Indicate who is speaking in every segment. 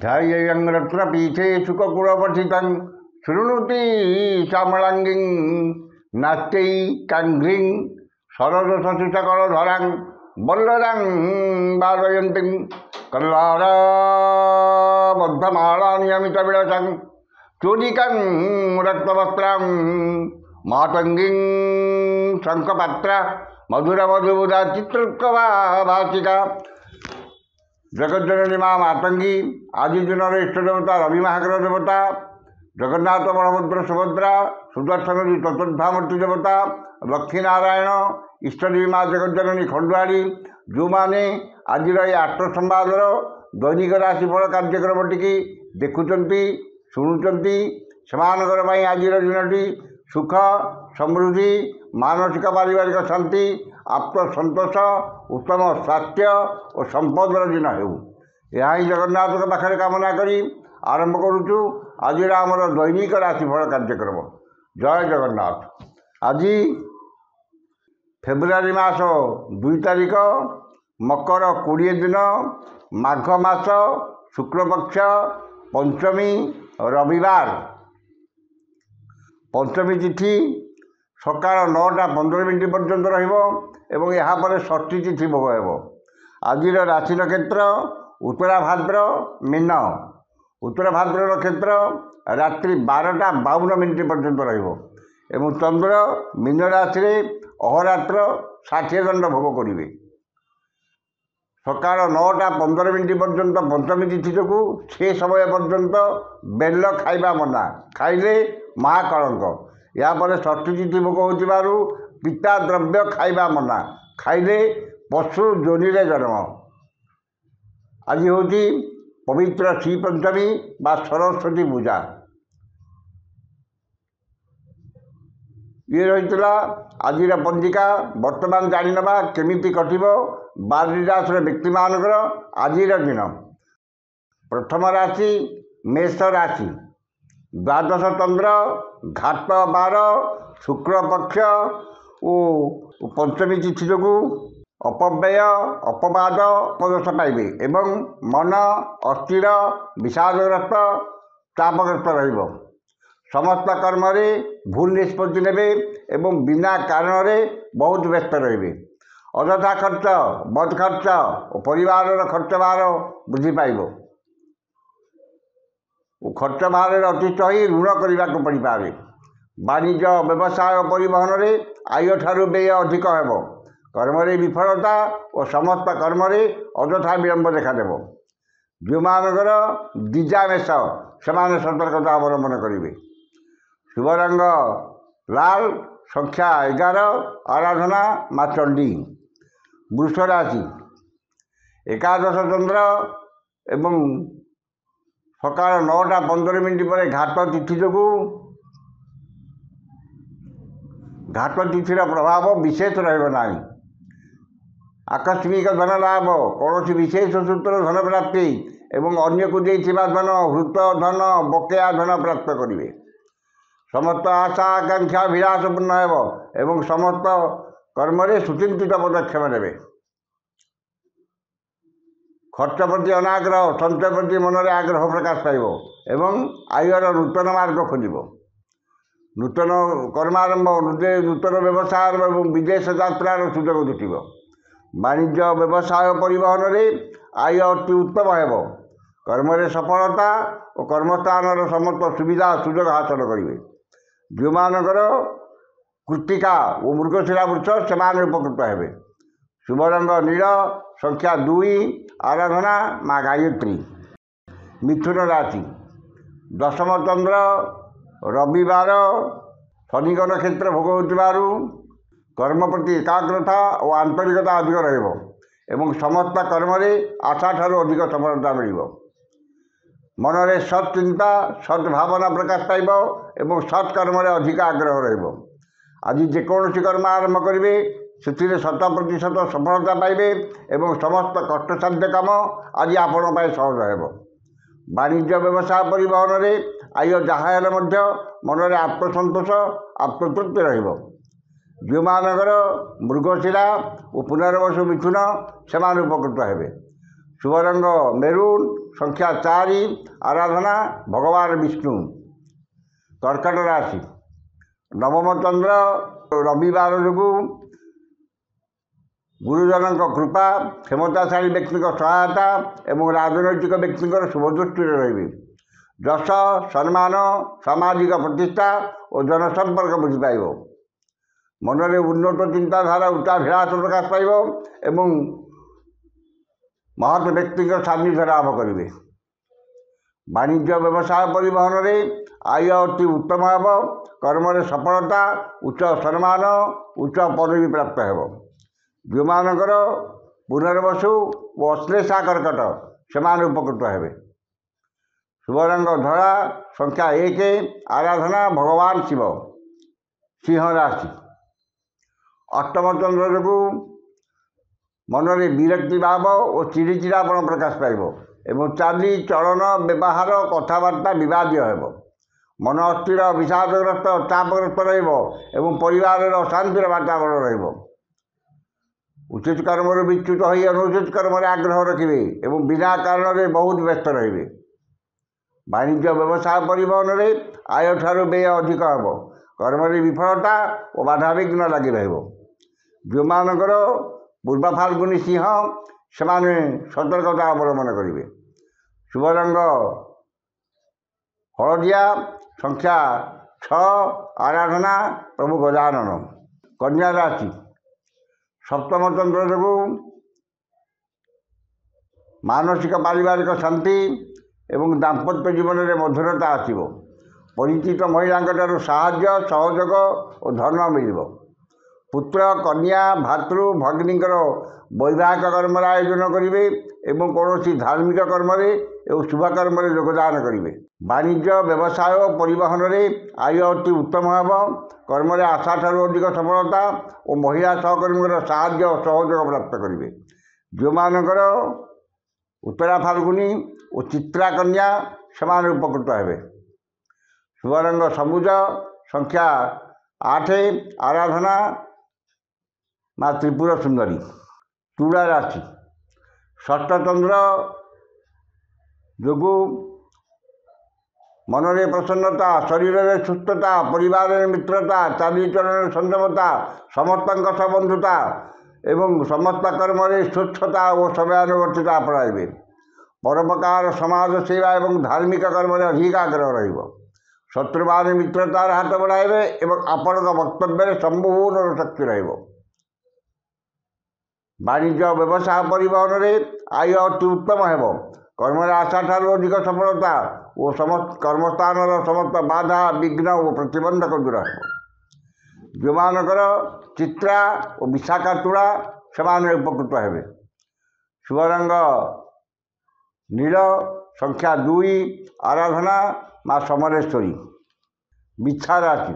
Speaker 1: ध्यायेयं रत्नपीठे शुककुलपठितं शृणुति श्यामलाङ्गीं नाट्यैकाङ्घ्रीं सरसशशिशकलधरां वल्लरां वादयन्तीं कल्लारबद्धमालानियमितविलसं चूडिकां रक्तवस्त्रां मातङ्गीं शङ्खपात्रा मधुरमधुबुधा चित्रोत्कवा भाषिका जगज्जननी माँ मातंगी आदि दिन इष्ट देवता रवि महाग्रह देवता जगन्नाथ बलभद्र सुभद्रा सुदर्शन चतुर्धामूर्ति देवता लक्ष्मीनारायण इष्टदेवी माँ जगज्जननी खंडुआड़ी जो मैंने आज ये 8 संवादर दैनिक राशिफल कार्यक्रम टी देखुंट शुणुंट से आज दिनटी सुख समृद्धि मानसिक पारिवारिक शांति आत्म संतोष उत्तम स्वास्थ्य और संपदर दिन हो ही जगन्नाथ के पाखे कामना करी आरंभ करुचु आज आमर दैनिक राशिफल कार्यक्रम। जय जगन्नाथ। आज फेब्रुआरी मास 2 तारिख मकर 20 दिन माघ मास शुक्लपक्ष पंचमी रविवार पंचमी तिथि सकाळ 9:15 पर्यंत रही यापर षष्ठी तिथि भोग हो। आज राशि नक्षत्र उत्तरा भाद्र मीन उत्तरा भाद्र नक्षत्र रात्रि 12:52 पर्यंत रही चंद्र मीन राशि अहोरात्र 60 दंड भोग करेंगे। सकाळ 9:15 पर्यंत पंचमी तिथि जो से समय पर्यंत बेल खाइबा मना खाइले महाकलंक यापर षष्ठी तिथि भोग हो पिता द्रव्य खाइबा मना खाइले पशु जोनि जन्म। आज हूँ पवित्र श्री पंचमी बा सरस्वती पूजा ये रही आज पंजिका बर्तमान जाणीनवा केमिति कटिब 12 राशि व्यक्ति मानकर आज दिन। प्रथम राशि मेष राशि द्वादश चंद्र घाट 12 शुक्ल पक्ष और पंचमी तिथि जो अपव्यय अपवाद अपदोष पाइबे एवं मन अस्थिर विषादग्रस्त चापग्रस्त रहिब। समस्त कर्म रे भूल निष्पत्ति नेबे एवं बिना कारण रे बहुत व्यस्त रहिबे। अଯଥା खर्च बद खर्च और परिवार खर्च भार बुझी पाइब। खर्च भार अतिष्ठ ही ऋण करने को पड़ पारे। वाणिज्य व्यवसाय परिवहन रे आय ठारू व्यय अधिक हो। कर्म रे विफलता और समस्त कर्म रे अଯଥା विलंब देखादेव। जो मानकर द्विजामेष से सतर्कता अवलंबन करेंगे। शुभ रंग लाल संख्या 11 आराधना माँ चंडी। वृष राशि एकादश चंद्र एवं सकाळ 9:15 पर घाट तिथि जो घाट तिथि प्रभाव विशेष रहा। आकस्मिक धन लाभ कौन विशेष सूत्र धन प्राप्ति एवं अन्य को देथिबा धन हृत धन बकेया धन प्राप्त करेंगे। समस्त आशा आकांक्षा विलासपूर्ण एवं समस्त कर्म सुचिंतित पदक्षेप ने। खर्च प्रति अनाग्रह संचय प्रति मन में आग्रह प्रकाश पाइब एवं आयर नूतन मार्ग खोज। नूतन कर्मारंभ नूतन व्यवसाय और विदेश यात्रार सुजोग जुटिब। वाणिज्य व्यवसाय परिवहन रे आय अति उत्तम हो। कर्म सफलता और कर्मस्थान समस्त सुविधा सुजोग हासिल करेंगे। जो मानकर कृत्तिका और मृगशिरा वृक्ष से उपकृत हे। शुभ रंग नील संख्या 2 आराधना माँ गायत्री। मिथुन राशि दशम चंद्र रविवार शनि नक्षत्र भोग हो। कर्म प्रति एकाग्रता और आंतरिकता अधिक रही समस्त कर्म आशा ठारू अधिक सफलता मिल। मन में सत्चिंता सद्भावना प्रकाश पाइब एवं सत्कर्म अधिक आग्रह रहिब। आज जेकोसी कर्म आरंभ करेंगे से 100% सफलता पाइबे एवं समस्त कष्टसाध्य काम आज आपण सहज हो। वाणिज्य व्यवसाय परिवहन रे आय जहाँ मन में आत्मसंतोष आत्मतृप्ति रहिब। जो मानकर मृगशिरा और पुनर्वसु मिथुन से उपकृत हे। शुभ रंग मेरून, संख्या 4, आराधना भगवान विष्णु। कर्कट राशि, नवम चंद्र रविवार जो गुरुजन कृपा, क्षमताशाली व्यक्ति सहायता एवं राजनैतिक व्यक्ति शुभदृष्टि रही। जश सम्मान, सामाजिक प्रतिष्ठा और जनसंपर्क वृद्धि पाइब। मनरे उन्नत चिंताधारा उच्चाभिलाष प्रकाश पाइब एवं महत व्यक्ति सान्निध्य लाभ करेंगे। वाणिज्य व्यवसाय परिवहन में आय अति उत्तम हेब। कर्म सफलता, उच्च सम्मान, उच्च पदवी प्राप्त हो। जो मानकर पुनर्वसु और अश्लेषा कर्कट से उपकृत हेबे। शुभ रंग धड़ा, संख्या 1, आराधना भगवान शिव। सिंह राशि, अष्टम चंद्र जो मनरे विरक्ति भाव और चिड़चिड़ापन प्रकाश पाइब एवं चाली चलन व्यवहार कथबार्ता विवादीय हेब। मन अस्थिर, विषादग्रस्त, चापग्रस्त एवं परिवार अशांतिर वातावरण रहिब। उचित कर्म विच्युत हो अनुचित कर्म आग्रह रखिए एवं बिना कारण बहुत व्यस्त रहिबे। वाणिज्य व्यवसाय परिवहन में आय ठारू व्यय अधिक हेब। कर्म विफलता और बाधाविघ्न लगी रहिब। जो मानकर पूर्व फाल्गुनी सिंह से सतर्कता अवलंबन करेंगे। शुभ रंग हलदिया, संख्या 6, आराधना प्रभु गजानन। कन्या राशि, सप्तम चंद्र जो मानसिक पारिवारिक शांति एवं दाम्पत्य जीवन में मधुरता आसब। परिचित महिला साहाय्य सहयोग और धन मिल। पुत्र, कन्या, भातृ, भगिनी वैवाहिक कर्म आयोजन करेंगे एवं कौन धार्मिक कर्म और शुभ कर्म योगदान करेंगे। वाणिज्य व्यवसाय परिवहन में आय अति उत्तम हेब। कर्म आशा ठारू अधिक सफलता और महिला सहकर्मी साहाय्य और सहयोग प्राप्त करेंगे। जो मानकर उत्तरा फाल्गुनी और चित्रा कन्या से उपकृत हेबे। शुभ रंग सबुज, संख्या 8, आराधना माँ त्रिपुर सुंदरी। तुला राशि, षष्ठ चंद्र जो मनरे प्रसन्नता, शरीर में सुस्थता, परिवार में मित्रता, चालीचलन संयमता, समस्त बंधुता एवं समस्त कर्म स्वच्छता और समयानुवर्तिता अपनाइबे। परोपकार, समाज सेवा और धार्मिक कर्म अधिक आग्रह रहिब। शत्रुवान मित्रतार हाथ बढ़ाइबे एवं आपण वक्तव्य संपूर्ण शक्ति रहिब। वाणिज्य व्यवसाय परिवहन में आय अति उत्तम हेब। कर्म आशा ठारू अधिक सफलता और समस्त कर्मस्थान समस्त बाधा विघ्न और प्रतिबंधक दूर हो। जो मानकर चित्रा और विशाखा तुला से उपकृत हेबे। शुभ रंग नील, संख्या 2, आराधना माँ समलेश्वरी। बिच्छा राशि,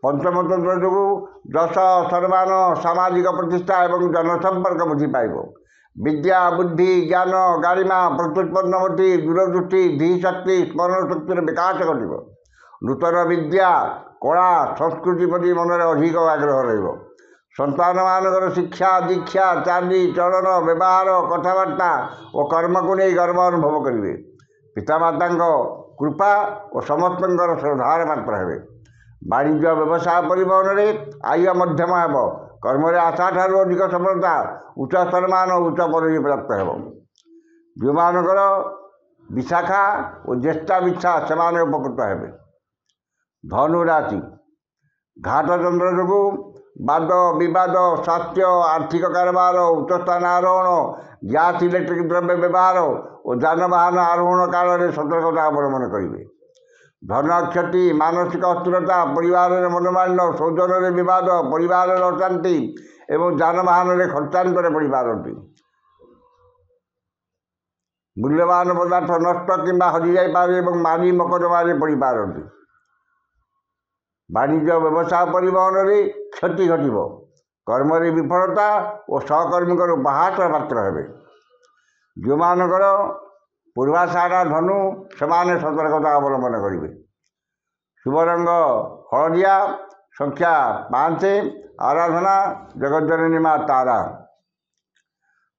Speaker 1: पंचम चंद्र जो जश सम्मान, सामाजिक प्रतिष्ठा एवं जनसंपर्क वृद्धि पाइब। विद्या, बुद्धि, ज्ञान, गारिमा, प्रत्युत्पन्नवती, दूरदृष्टि, धीशक्ति, स्मरण शक्तिर विकास घटब। नूतन विद्या, कला, संस्कृति प्रति मन में अधिक आग्रह रहिब। संतान मानकर शिक्षा, दीक्षा, चाली चलन व्यवहार कथबार्ता और कर्म को नहीं गर्व अनुभव करेंगे। पितामाता कृपा और समस्त श्रद्धार पात्र हेबे। वाणिज्य व्यवसाय परिवहन में आय मध्यम हेब। कर्म आशा ठारू अधिक सफलता, उच्च सम्मान और उच्च पदवी प्राप्त हेब। जो मानकर विशाखा और ज्येष्ठा बिच्छा से उपकृत हेबे। धनु राशि, घाट चंद्र जो वाद विवाद, स्वास्थ्य, आर्थिक कारोबार, उच्च स्थान आरोहण, गैस इलेक्ट्रिक द्रव्य व्यवहार और जानवाहन आरोहण काल में सतर्कता अवलंबन करेंगे। धन क्षति, मानसिक अस्थिरता, परिवार में मनोमालिन्य, सौजन्य विवाद, परिवार अशांति एवं जानवाहन खर्चांतर पड़ पारती। मूल्यवान पदार्थ नष्ट कि हजि जापे और मारी मकदमारे पड़ पारती। वाणिज्य व्यवसाय परिवहन में क्षति घटब। कर्म विफलता और सहकर्मी उपहास पात्र हेबे। जो मानकर पूर्वाषाढ़ा धनु से सतर्कता अवलंबन करेंगे। शुभ रंग हलदिया, संख्या 5, आराधना जगज्जननी माँ तारा।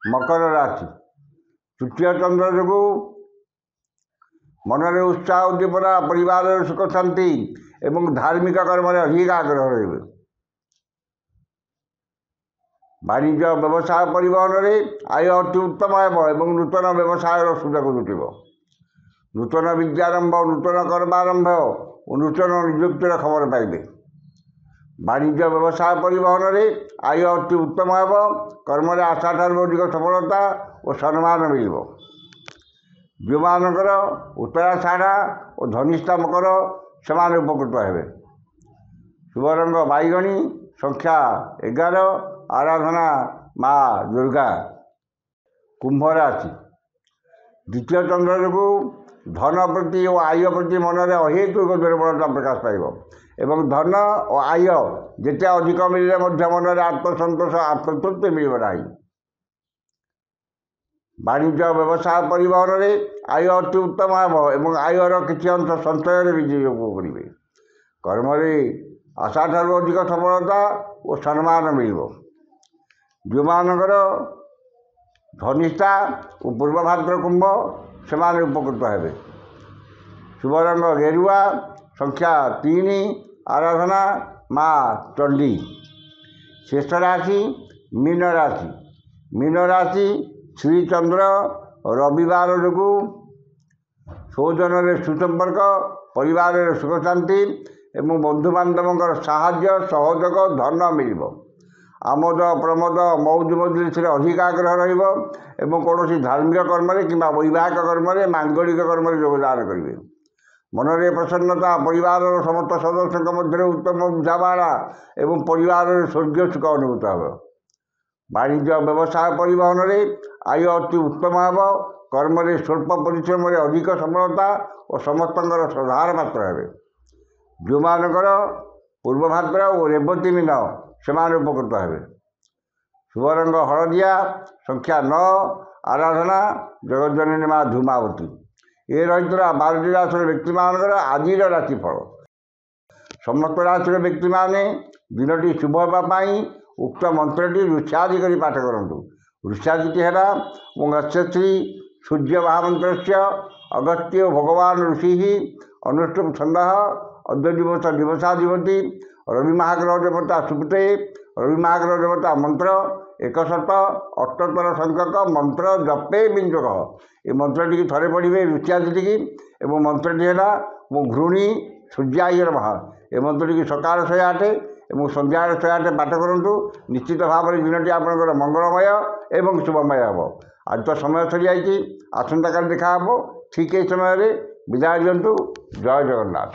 Speaker 1: मकर राशि, ତୃତୀୟ ଚନ୍ଦ୍ର ଯୋଗୁଁ ମନରେ ଉତ୍ସାହ ଉଦ୍ଦୀପନା, ପରିବାରରେ ସୁଖ ଶାନ୍ତି ଏବଂ ଧାର୍ମିକ କର୍ମରେ ଅଧିକ ଆଗ୍ରହ ରହିବେ। ବାଣିଜ୍ୟ, ବ୍ୟବସାୟ, ପରିବହନରେ ଆୟ ଅତି ଉତ୍ତମ ହେବ ଏବଂ ନୂତନ ବ୍ୟବସାୟର ସୁଯୋଗ ଜୁଟିବ। ନୂତନ ବିଦ୍ୟାରମ୍ଭ, ନୂତନ କର୍ମାରମ୍ଭ ଓ ନୂତନ ନିଯୁକ୍ତିର ଖବର ପାଇବେ। ବାଣିଜ୍ୟ, ବ୍ୟବସାୟ, ପରିବହନରେ ଆୟ ଅତି ଉତ୍ତମ ହେବ। କର୍ମରେ ଆଶାଠାରୁ ଅଧିକ ସଫଳତା ଓ ସମ୍ମାନ ମିଳିବ। ଯେଉଁମାନଙ୍କର ଉତ୍ତରାଷାଢ଼ ଓ ଧନିଷ୍ଠା ମକର, ସେମାନେ ଉପକୃତ ହେବେ। ଶୁଭ ରଙ୍ଗ ବାଇଗଣୀ, ସଂଖ୍ୟା 11, ଆରାଧନା ମା ଦୁର୍ଗା। କୁମ୍ଭ ରାଶି। ଦ୍ୱିତୀୟ ଚନ୍ଦ୍ର ଯୋଗୁଁ ଧନ ପ୍ରତି ଓ ଆୟ ପ୍ରତି ମନରେ ଅହେତୁକ ଦୁର୍ବଳତା ପ୍ରକାଶ ପାଇବ ଏବଂ ଧନ ଓ ଆୟ ଯେତେ ଅଧିକ ମିଳିଲେ ମଧ୍ୟ ମନରେ ଆତ୍ମସନ୍ତୋଷ, ଆତ୍ମତୃପ୍ତି ମିଳିବ ନାହିଁ। ବାଣିଜ୍ୟ, ବ୍ୟବସାୟ, ପରିବହନରେ ଆୟ ଅତି ଉତ୍ତମ ହେବ ଏବଂ ଆୟର କିଛି ଅଂଶ ସଞ୍ଚୟରେ ବିନିଯୋଗ କରିବେ। କର୍ମରେ ଆଶାଠାରୁ ଅଧିକ ସଫଳତା ଓ ସମ୍ମାନ ମିଳିବ। ଯେଉଁମାନଙ୍କର ଧନିଷ୍ଠା ଓ ପୂର୍ବଭାଦ୍ର କୁମ୍ଭ, ସେମାନେ ଉପକୃତ ହେବେ। ଶୁଭ ରଙ୍ଗ ଗେରୁଆ, ସଂଖ୍ୟା 3, ଆରାଧନା ମା ଚଣ୍ଡୀ। ଶେଷ ରାଶି ମୀନ ରାଶି। ମୀନ ରାଶି ଶ୍ରୀଚନ୍ଦ୍ର ରବିବାର ଯୋଗୁଁ ସୌଜନ୍ୟରେ ସୁସମ୍ପର୍କ, ପରିବାରରେ ସୁଖ ଶାନ୍ତି ଏବଂ ବନ୍ଧୁବାନ୍ଧବଙ୍କର ସାହାଯ୍ୟ ସହଯୋଗ, ଧନ ମିଳିବ। ଆମୋଦ ପ୍ରମୋଦ, ମଉଜ ମଜଲିସରେ ଅଧିକ ଆଗ୍ରହ ରହିବ ଏବଂ କୌଣସି ଧାର୍ମିକ କର୍ମରେ କିମ୍ବା ବୈବାହିକ କର୍ମରେ, ମାଙ୍ଗଳିକ କର୍ମରେ ଯୋଗଦାନ କରିବେ। ମନରେ ପ୍ରସନ୍ନତା, ପରିବାରର ସମସ୍ତ ସଦସ୍ୟଙ୍କ ମଧ୍ୟରେ ଉତ୍ତମ ବୁଝାମଣା ଏବଂ ପରିବାରରେ ସ୍ୱର୍ଗୀୟ ସୁଖ ଅନୁଭୂତ ହେବ। ବାଣିଜ୍ୟ, ବ୍ୟବସାୟ, ପରିବହନରେ ଆୟ ଅତି ଉତ୍ତମ ହେବ। କର୍ମରେ ସ୍ୱଳ୍ପ ପରିଶ୍ରମରେ ଅଧିକ ସଫଳତା ଓ ସମସ୍ତଙ୍କର ଶ୍ରଦ୍ଧାର ପାତ୍ର ହେବେ। ଯେଉଁମାନଙ୍କର ପୂର୍ବଭାଦ୍ର ଓ ରେବତୀ ମୀନ, ସେମାନେ ଉପକୃତ ହେବେ। ଶୁଭ ରଙ୍ଗ ହଳଦିଆ, ସଂଖ୍ୟା 9, ଆରାଧନା ଜଗଜ୍ଜନନୀ ମା ଧୂମାବତୀ। ଏ ରହିଥିଲା 12ଟି ରାଶିର ବ୍ୟକ୍ତିମାନଙ୍କର ଆଜିର ରାଶିଫଳ। ସମସ୍ତ ରାଶିର ବ୍ୟକ୍ତିମାନେ ଦିନଟି ଶୁଭ ହେବା ପାଇଁ ଉକ୍ତ ମନ୍ତ୍ରଟି ଋଷ୍ୟାଦି କରି ପାଠ କରନ୍ତୁ। ଋଷ୍ୟାଦିଟି ହେଲା ମତ୍ସ୍ୟଶ୍ରୀ ସୂର୍ଯ୍ୟ ମହାମନ୍ତ୍ରସ୍ୟ ଅଗସ୍ତ୍ୟ ଭଗବାନ ଋଷି ଅନୁଷ୍ଠୁପ ଛନ୍ଦଃ ଅଦ୍ୟ ଦିବସ ଦିବସାଧିପତି ରବି ମହାଗ୍ରହ ଦେବତା ସୁପ୍ତେ ରବି ମହାଗ୍ରହ ଦେବତା ମନ୍ତ୍ର 108 ସଂଖ୍ୟକ ମନ୍ତ୍ର ଜପେ ବିଞ୍ଜକ। ଏ ମନ୍ତ୍ରଟିକି ଥରେ ପଢ଼ିବେ ଋଷ୍ୟାଦିଟିକି ଏବଂ ମନ୍ତ୍ରଟି ହେଲା ମୁଁ ଘୃଣୀ ସୂର୍ଯ୍ୟାୟ ନମଃ। ଏ ମନ୍ତ୍ରଟିକି ସକାଳ 108 ଏବଂ ସନ୍ଧ୍ୟାବେଳେ 108 ପାଠ କରନ୍ତୁ। ନିଶ୍ଚିତ ଭାବରେ ଦିନଟି ଆପଣଙ୍କର ମଙ୍ଗଳମୟ ଏବଂ ଶୁଭମୟ ହେବ। ଆଜି ତ ସମୟ ସରିଯାଇଛି, ଆସନ୍ତାକାଲି ଦେଖା ହେବ ଠିକ୍ ଏହି ସମୟରେ। ବିଦାୟ ଦିଅନ୍ତୁ। ଜୟ ଜଗନ୍ନାଥ।